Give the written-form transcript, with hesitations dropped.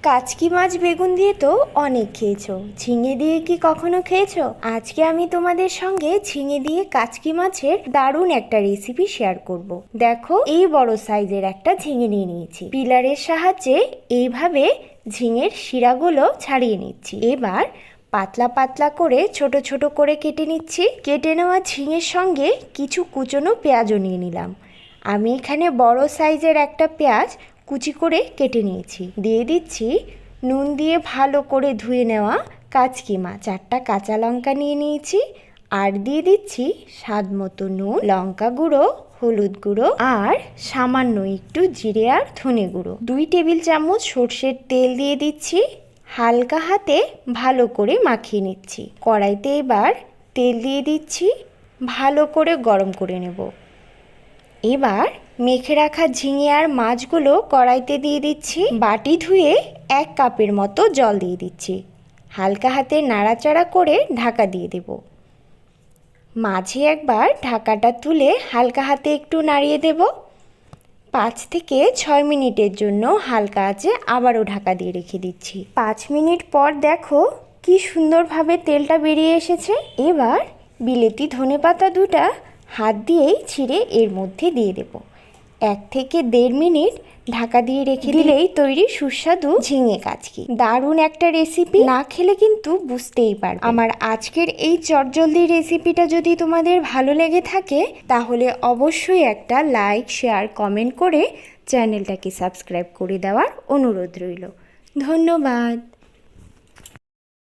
কাচকি মাছ বেগুন দিয়ে তো অনেক খেয়েছো, ঝিঙে দিয়ে কি কখনো খেয়েছো? আজকে আমি তোমাদের সঙ্গে ঝিঙে দিয়ে কাচকি মাছের দারুণ একটা রেসিপি শেয়ার করব। দেখো, এই বড় সাইজের একটা ঝিঙে নিয়ে নিয়েছি। পিলারের সাহায্যে এইভাবে ঝিঙের শিরাগুলো ছাড়িয়ে নিচ্ছি। এবার পাতলা পাতলা করে ছোট ছোট করে কেটে নিচ্ছি। কেটে নেওয়া ঝিঙের সঙ্গে কিছু কুচনো পেঁয়াজও নিয়ে নিলাম। আমি এখানে বড় সাইজের একটা পেঁয়াজ কুচি করে কেটে নিয়েছি। দিয়ে দিচ্ছি নুন দিয়ে ভালো করে ধুয়ে নেওয়া কাচকি মাছ। 4টা কাঁচা লঙ্কা নিয়ে নিয়েছি। আর দিয়ে দিচ্ছি স্বাদ মতো নুন, লঙ্কা গুঁড়ো, হলুদ গুঁড়ো আর সামান্য একটু জিরে আর ধনে গুঁড়ো। 2 টেবিল চামচ সর্ষের তেল দিয়ে দিচ্ছি। হালকা হাতে ভালো করে মাখিয়ে নিচ্ছি। কড়াইতে এবার তেল দিয়ে দিচ্ছি, ভালো করে গরম করে নেব। এবার মেখে রাখা ঝিঙে আর মাছগুলো কড়াইতে দিয়ে দিচ্ছি। বাটি ধুয়ে 1 কাপের মতো জল দিয়ে দিচ্ছি। হালকা হাতে নাড়াচাড়া করে ঢাকা দিয়ে দেব। মাঝে একবার ঢাকাটা তুলে হালকা হাতে একটু নাড়িয়ে দেব। 5 থেকে 6 মিনিটের জন্য হালকা আঁচে আবারও ঢাকা দিয়ে রেখে দিচ্ছি। 5 মিনিট পর দেখো কি সুন্দরভাবে তেলটা বেরিয়ে এসেছে। এবার বিলেতি ধনেপাতা 2টা হাত দিয়েই ছিঁড়ে এর মধ্যে দিয়ে দেব। 1 থেকে 1.5 মিনিট ঢাকা দিয়ে রেখে দিলেই তৈরি সুস্বাদু ঝিঙে কাচকি। দারুণ একটা রেসিপি, না খেলে কিন্তু বুঝতেই পারবে। আমার আজকের এই চটজলদি রেসিপিটা যদি তোমাদের ভালো লেগে থাকে তাহলে অবশ্যই একটা লাইক, শেয়ার, কমেন্ট করে চ্যানেলটাকে সাবস্ক্রাইব করে দেওয়ার অনুরোধ রইল। ধন্যবাদ।